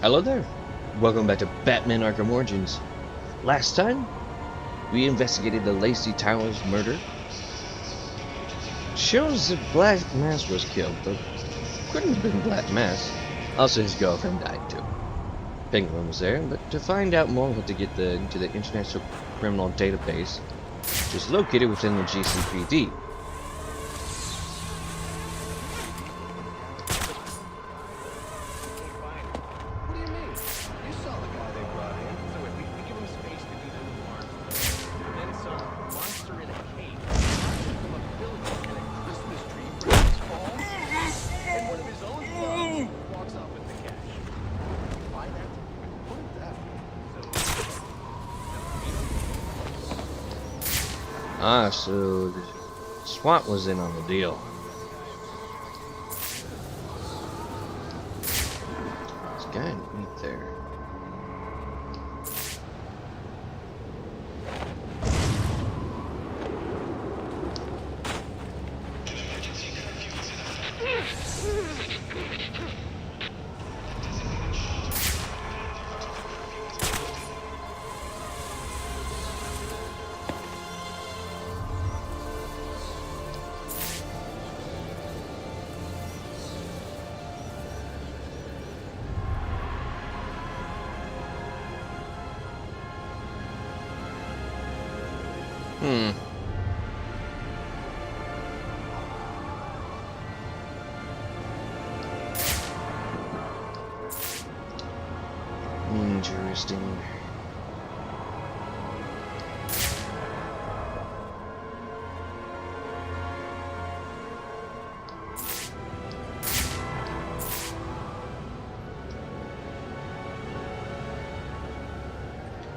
Hello there. Welcome back to Batman Arkham Origins. Last time, we investigated the Lacey Towers murder. Shows that Black Mass was killed, but couldn't have been Black Mass. Also, his girlfriend died too. Penguin was there, but to find out more, we had to get into the International Criminal Database, which is located within the GCPD. So the SWAT was in on the deal. This guy right there. Interesting.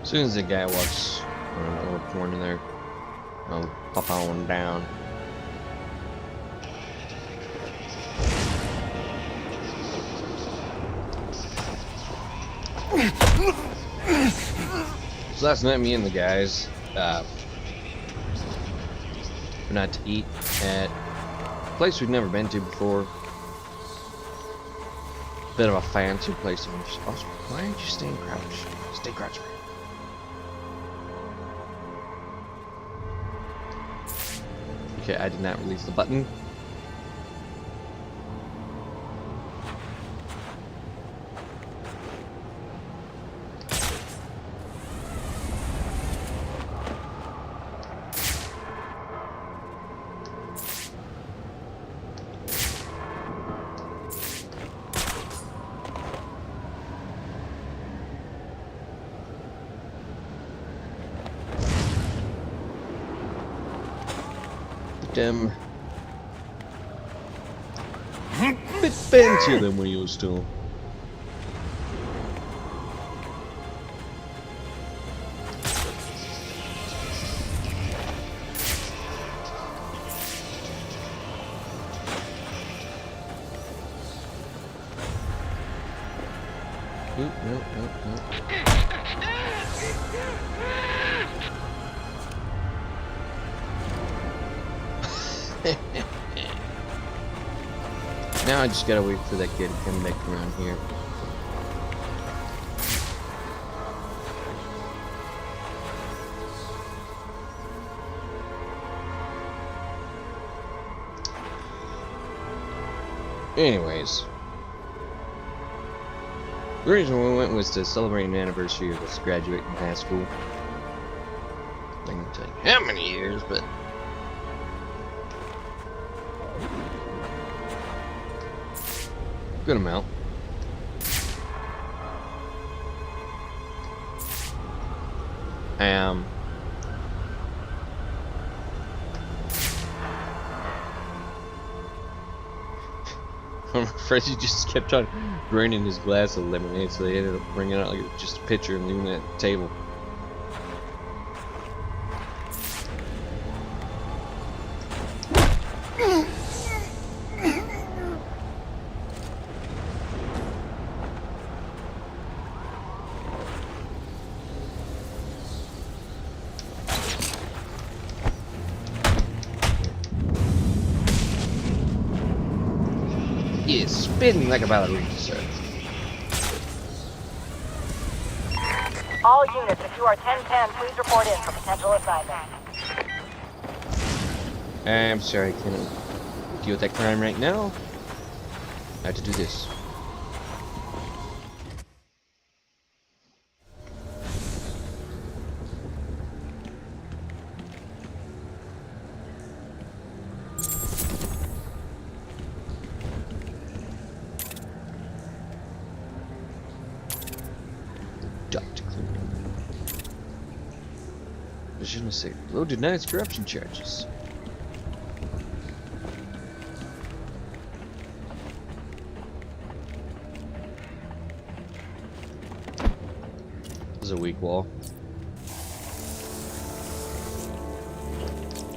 As soon as the guy walks around the little corner there, I'll pop on down. So last night, me and the guys went out to eat at a place we've never been to before. Bit of a fancy place. Why aren't you staying crouched? Stay crouched, man. Okay, I did not release the button. Bit fancier than we used to. Oop, nope. Now I just gotta wait for that kid to come back around here. Anyways, the reason we went was to celebrate an anniversary of us graduating high school. I can tell you how many years, but good amount. I'm afraid he just kept on draining his glass of lemonade, so they ended up bringing out like just a pitcher and leaving it at the table. He is spinning like a ballerina, sir. All units, if you are 1010, please report in for potential assignment. I'm sorry, I can't deal with that crime right now. I have to do this. Je ne sais. Low denies corruption charges. This is a weak wall.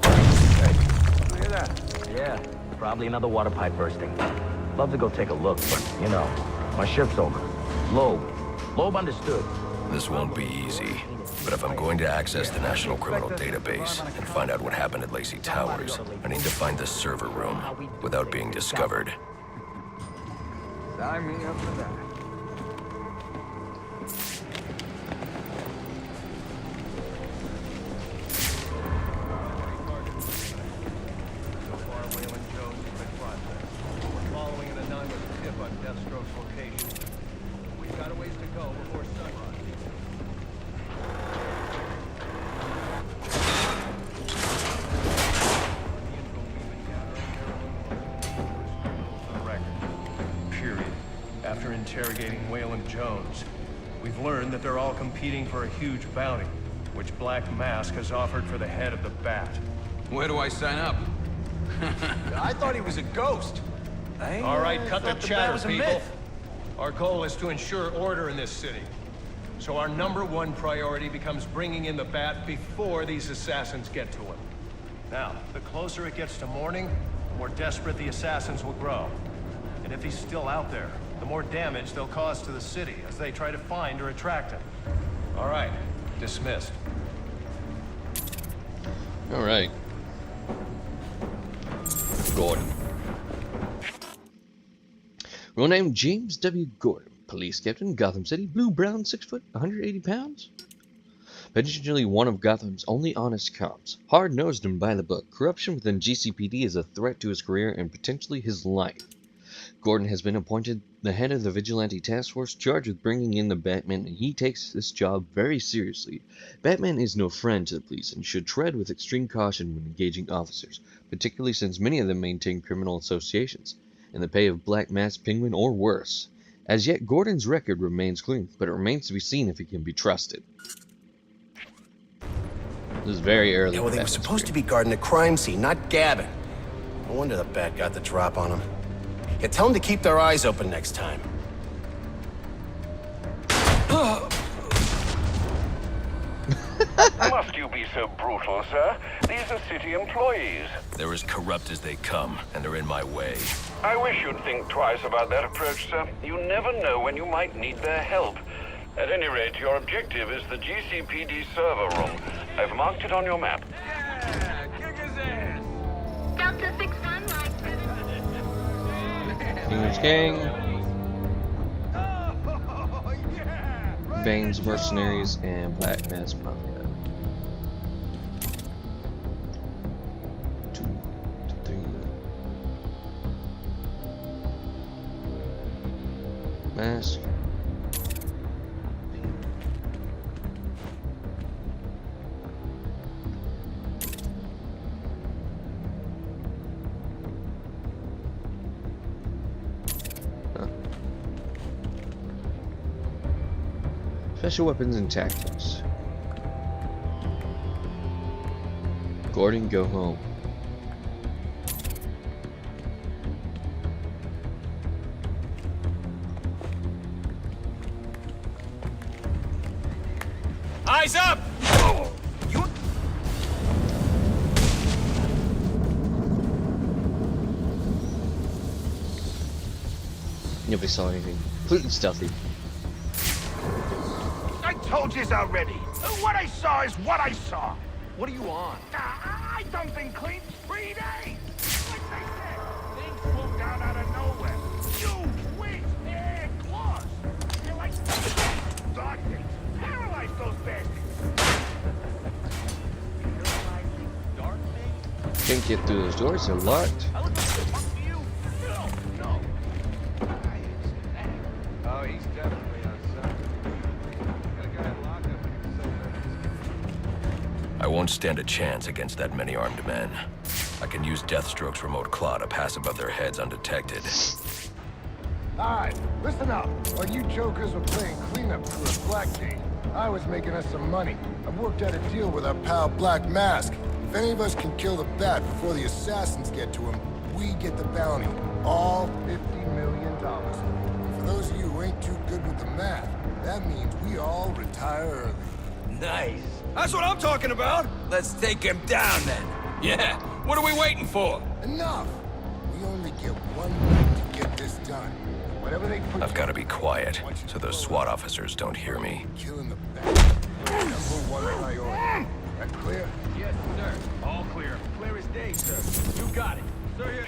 Hey, look at that. Yeah, probably another water pipe bursting. Love to go take a look, but, you know, my shift's over. Loeb understood. This won't be easy, but if I'm going to access the National Criminal Database and find out what happened at Lacey Towers, I need to find the server room without being discovered. Sign me up for that. After interrogating Waylon Jones, we've learned that they're all competing for a huge bounty, which Black Mask has offered for the head of the Bat. Where do I sign up? I thought he was a ghost. All right, cut the chatter, was a people. myth. Our goal is to ensure order in this city. So our #1 priority becomes bringing in the Bat before these assassins get to him. Now, the closer it gets to morning, the more desperate the assassins will grow. And if he's still out there, the more damage they'll cause to the city as they try to find or attract him. All right, dismissed. All right. Gordon. Real name James W. Gordon, police captain, Gotham City, blue, brown, 6 foot, 180 pounds. Potentially one of Gotham's only honest cops. Hard-nosed and by the book. Corruption within GCPD is a threat to his career and potentially his life. Gordon has been appointed the head of the Vigilante Task Force charged with bringing in the Batman, and he takes this job very seriously. Batman is no friend to the police and should tread with extreme caution when engaging officers, particularly since many of them maintain criminal associations, in the pay of Black Mask, Penguin, or worse. As yet, Gordon's record remains clean, but it remains to be seen if he can be trusted. This is very early. Yeah, well, they were supposed to be guarding the crime scene, not gabbing. No wonder the Bat got the drop on him. Yeah, tell them to keep their eyes open next time. Must you be so brutal, sir? These are city employees. They're as corrupt as they come, and they're in my way. I wish you'd think twice about that approach, sir. You never know when you might need their help. At any rate, your objective is the GCPD server room. I've marked it on your map. Yeah, kick his ass! Delta 61, line 7. English Gang, Oh, yeah! Bane's Mercenaries, and Black Mask Mafia. 2 to 3. Mask. Special weapons and tactics. Gordon, go home. Eyes up! Nobody saw anything. Completely stealthy. I told yous already. What I saw is what I saw. What are you on? I done been clean 3 days. Like they said, things swooped down out of nowhere. Huge wings, and claws. They're like dog things. Paralyzed Can't get through those doors, they're locked. I look like a punk to you? No. Oh, he's definitely outside. Got a guy locked up in his I won't stand a chance against that many armed men. I can use Deathstroke's remote claw to pass above their heads undetected. Alright, listen up. While you jokers were playing cleanup crew at Blackgate, I was making us some money. I've worked out a deal with our pal Black Mask. If any of us can kill the Bat before the assassins get to him, we get the bounty. All $50 million. For those of you who ain't too good with the math, that means we all retire early. Nice. That's what I'm talking about! Let's take him down then. Yeah. What are we waiting for? Enough! We only get one night to get this done. Whatever they put I've got to be quiet, so those SWAT officers don't hear me. killing the Bat. #1 priority. That clear? Yes, sir. All clear. Clear as day, sir. You got it. Sir, here.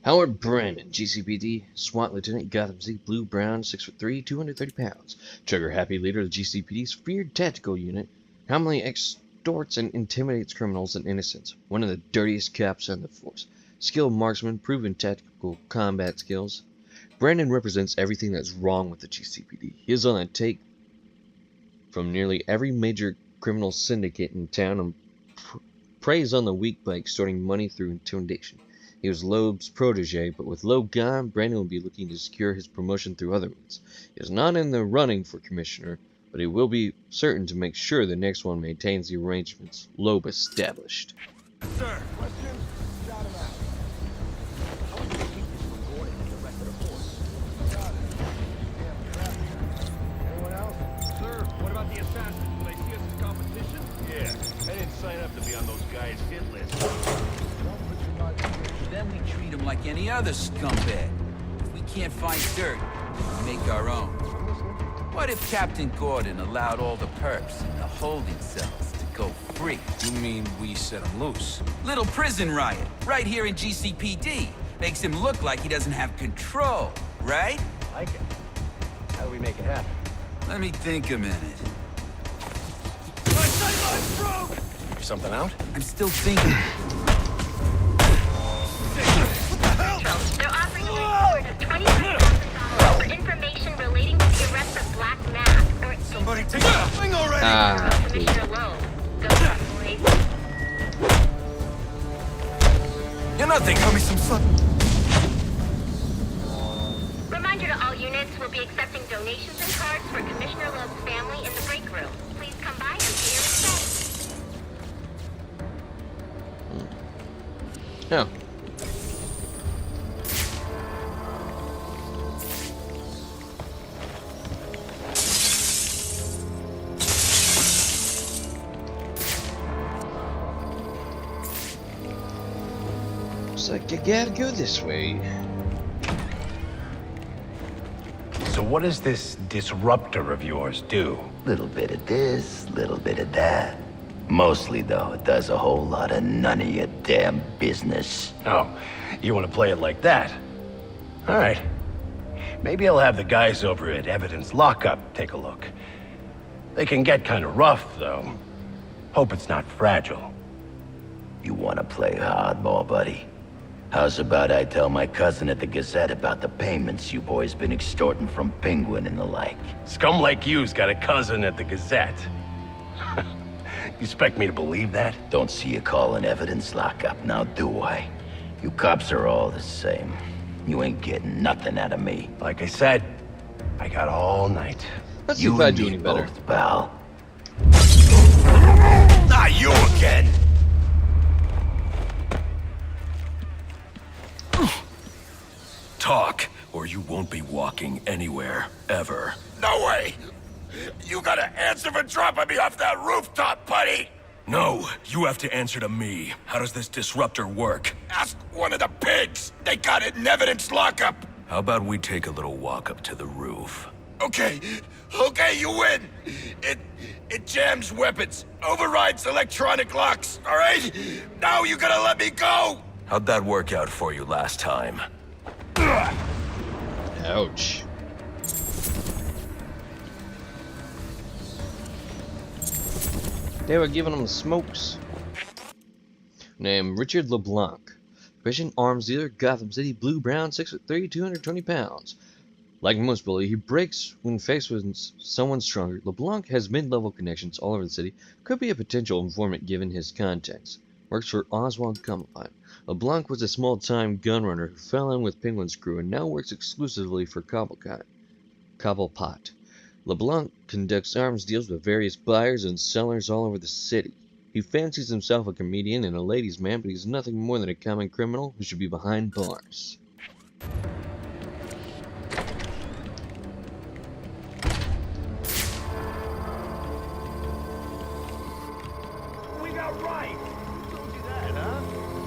Howard Brandon, GCPD, SWAT Lieutenant, Gotham City, Blue Brown, 6'3", 230 pounds. Trigger-happy leader of the GCPD's feared tactical unit, commonly extorts and intimidates criminals and innocents. One of the dirtiest cops on the force. Skilled marksman, proven tactical combat skills. Brandon represents everything that's wrong with the GCPD. He is on the take from nearly every major criminal syndicate in town and preys on the weak by extorting money through intimidation. He was Loeb's protege, but with Loeb gone, Brandon will be looking to secure his promotion through other means. He is not in the running for commissioner, but he will be certain to make sure the next one maintains the arrangements Loeb established. Sir. Questions? Shout 'em out. How are we gonna keep this from Gordon and the rest of the force? Got it. Damn traffic. Anyone else? Sir, what about the assassins? Will they see us as competition? Yeah. I didn't sign up to be on those guys' hit list. Don't put your life in danger. Then we treat him like any other scumbag. If we can't find dirt, we make our own. What if Captain Gordon allowed all the perps in the holding cells to go free? You mean we set him loose? Little prison riot, right here in GCPD. Makes him look like he doesn't have control, right? Like it. How do we make it happen? Let me think a minute. My sightline's broke! Figure something out? I'm still thinking. They're offering a reward of $25,000 for information relating to the arrest of Black Mask or Somebody take that thing already! Commissioner Loeb. Go for it, boys. You're not thinking of me some fun. Reminder to all units, we'll be accepting donations and cards for Commissioner Loeb's family in the break room. Please come by and pay your respects. Yeah. Looks like I gotta go this way. So what does this disruptor of yours do? Little bit of this, little bit of that. Mostly, though, it does a whole lot of none of your damn business. Oh, you want to play it like that? All right. Maybe I'll have the guys over at Evidence Lockup take a look. They can get kind of rough, though. Hope it's not fragile. You want to play hardball, buddy? How's about I tell my cousin at the Gazette about the payments you boys been extorting from Penguin and the like? Scum like you's got a cousin at the Gazette. You expect me to believe that? Don't see you calling Evidence Lockup, now do I? You cops are all the same. You ain't getting nothing out of me. Like I said, I got all night. Let's see if I do any better. Both, pal. Not you again! Talk, or you won't be walking anywhere, ever. No way! You gotta answer for dropping me off that rooftop, buddy! No, you have to answer to me. How does this disruptor work? Ask one of the pigs! They got it in Evidence Lockup! How about we take a little walk up to the roof? Okay, you win! It jams weapons, overrides electronic locks, alright? Now you gotta let me go! How'd that work out for you last time? Ouch. They were giving them the smokes. named Richard LeBlanc. Profession arms dealer, Gotham City, blue brown, 6'3", 220 pounds. Like most bullies, he breaks when faced with someone stronger. LeBlanc has mid-level connections all over the city. Could be a potential informant given his contacts. Works for Oswald Cobblepot. LeBlanc was a small-time gunrunner who fell in with Penguin's crew and now works exclusively for Cobblepot. LeBlanc conducts arms deals with various buyers and sellers all over the city. He fancies himself a comedian and a ladies' man, but he's nothing more than a common criminal who should be behind bars. We got right. Who told you that, huh?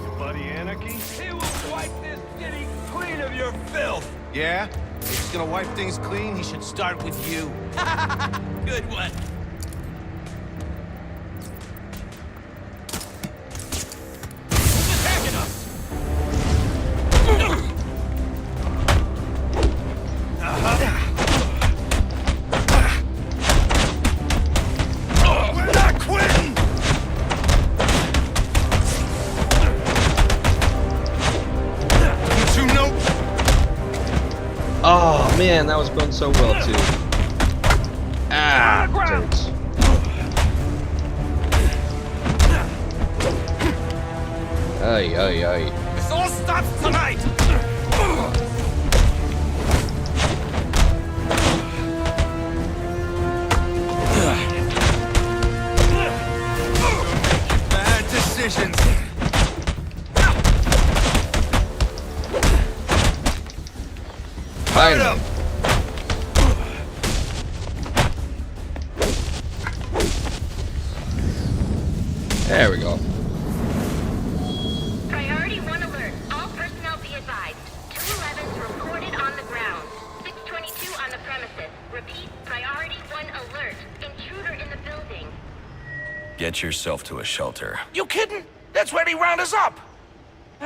Your buddy Anarchy? He will wipe this city clean of your filth. Yeah? If he's gonna wipe things clean, he should start with you. Good one. Oh man, that was going so well too. Ah, turds. Ay, ay, ay. This all stops tonight! Bad decisions. Finally. There we go. Priority 1 alert. All personnel be advised. 211's reported on the ground. 622 on the premises. Repeat, priority 1 alert. Intruder in the building. Get yourself to a shelter. You kidding? That's where he round us up.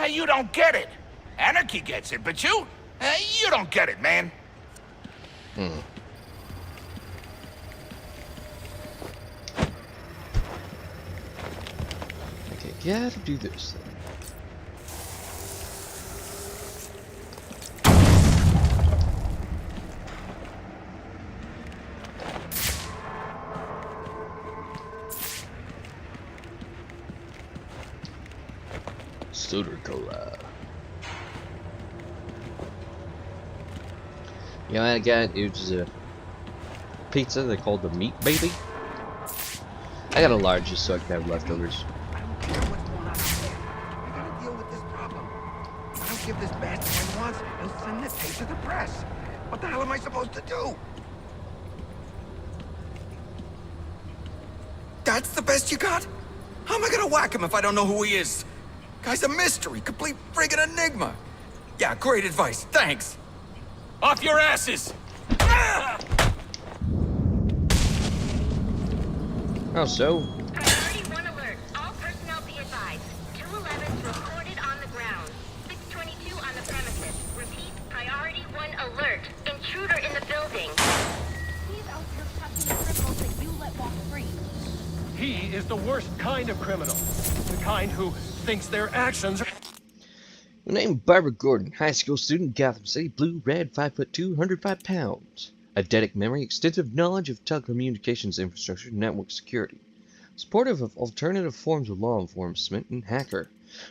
You don't get it. Anarchy gets it, but you don't get it, man. Okay, gotta do this thing. Soda Cola. You know, I got it was a pizza they called the Meat Baby. I got a large just so I can have leftovers. I don't care what's going on out there. I gotta deal with this problem. If I don't give this bastard what he wants, he'll send the tape to the press. What the hell am I supposed to do? That's the best you got? How am I gonna whack him if I don't know who he is? Guy's a mystery, complete friggin' enigma. Yeah, great advice, thanks. Off your asses! Oh, so Priority 1 alert. All personnel be advised. 211's reported on the ground. 622 on the premises. Repeat, priority 1 alert. Intruder in the building. He's out here catching the criminals that you let walk free. He is the worst kind of criminal. The kind who thinks their actions are... named Barbara Gordon, high school student, Gotham City, blue, red, 5'2", 105 pounds. Eidetic memory, extensive knowledge of telecommunications infrastructure, network security. Supportive of alternative forms of law enforcement, and hacker.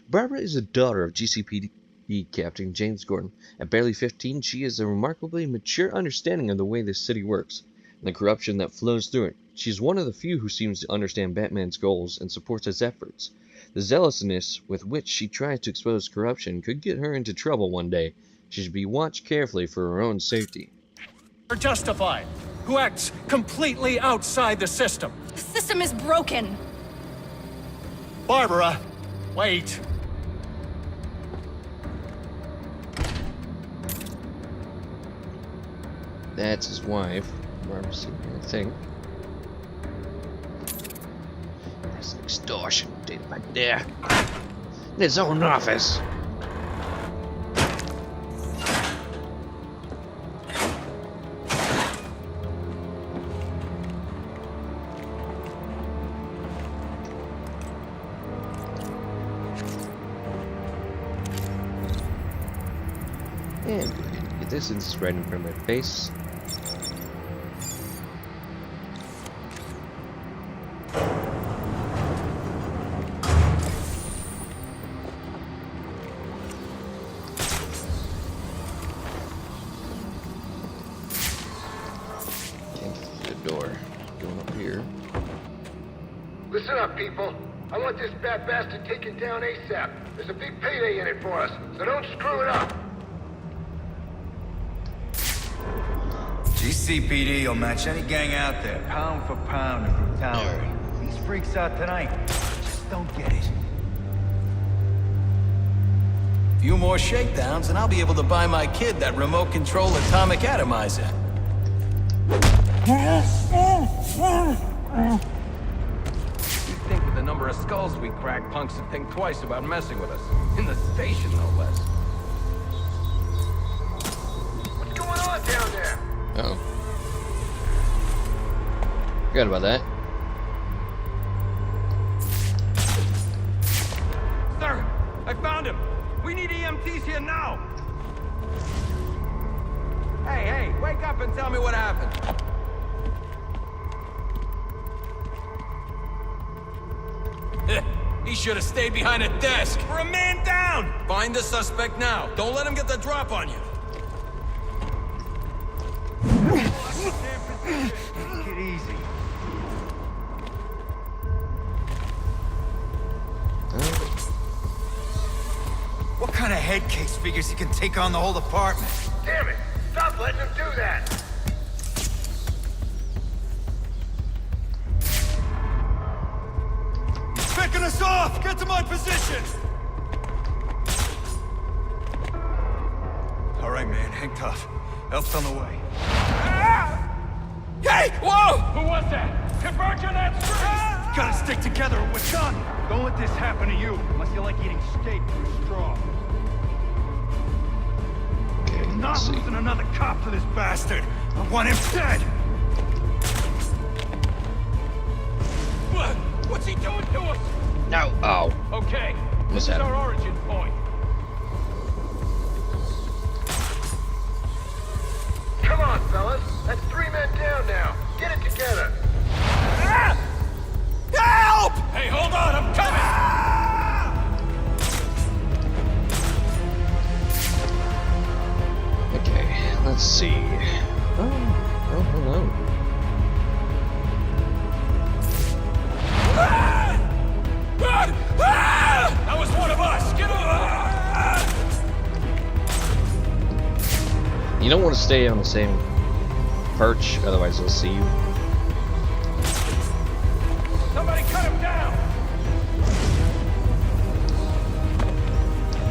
Barbara is the daughter of GCPD Captain James Gordon. At barely 15, she has a remarkably mature understanding of the way this city works, and the corruption that flows through it. She's one of the few who seems to understand Batman's goals and supports his efforts. The zealousness with which she tries to expose corruption could get her into trouble one day. She should be watched carefully for her own safety. are justified, who acts completely outside the system. The system is broken. Barbara, wait. That's his wife. Barbara's sitting here, I think. There's an extortion data back there. In his own office. And get this since it's right in front of my face. Listen up, people. I want this bad bastard taken down ASAP. There's a big payday in it for us, so don't screw it up. GCPD will match any gang out there, pound for pound in brutality. These freaks out tonight just don't get it. Few more shakedowns, and I'll be able to buy my kid that remote control atomic atomizer. You'd think with the number of skulls we crack, punks would think twice about messing with us. In the station, no less. What's going on down there? Uh-oh. Forgot about that. Sir, I found him. We need EMTs here now. Hey, wake up and tell me what happened. He should have stayed behind a desk. We're a man down. Find the suspect now. Don't let him get the drop on you. Take it easy. What kind of head case figures he can take on the whole department? Damn it! Stop letting him do that! He's picking us off! Get to my position! All right, man, hang tough. Help's on the way. Hey, whoa! Who was that? Converge on that street! Gotta stick together or we're done! Don't let this happen to you, unless you like eating steak through straw. Okay, I'm not let's see. losing another cop to this bastard! I want him dead! What? What's he doing to us? No! Oh! Okay, What's this is that? our origin point. Come on, fellas. That's 3 men down now. Get it together. Help! Hey, hold on, I'm coming! Okay, let's see. Oh, hello. That was one of us! Get over! You don't want to stay on the same perch, otherwise they'll see you. Somebody cut him down!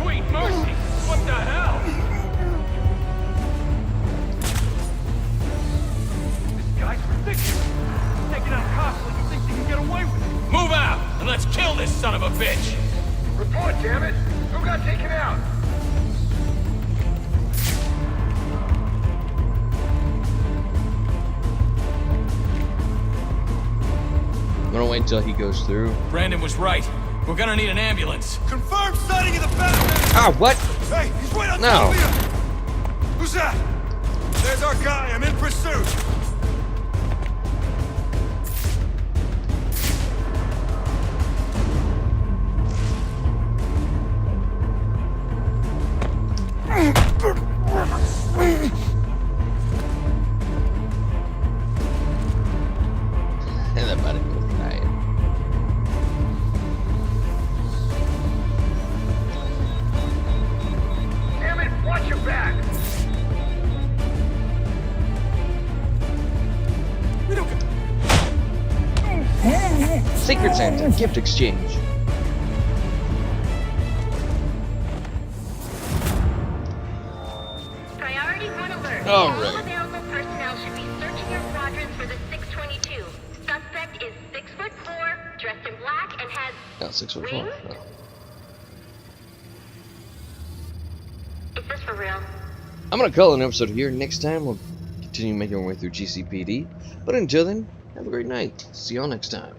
Sweet mercy! What the hell? This guy's ridiculous! He's taking out cops like he thinks he can get away with it! Move out, and let's kill this son of a bitch! Report, damn it! Who got taken out? I'm gonna wait until he goes through. Brandon was right. We're gonna need an ambulance. Confirmed sighting of the Batman! Ah, what? Hey, he's right on No. top of you! Who's that? There's our guy, I'm in pursuit! And that body goes dying. Damn it! Watch your back! Secret Santa gift exchange. Priority 1 alert. All All right. available personnel should be searching your quadrants for the 622. Suspect is 6'4", dressed in black, and has Not 6'4". wings? No. Is this for real? I'm gonna call an episode here. Next time we'll continue making our way through GCPD. But until then, have a great night. See y'all next time.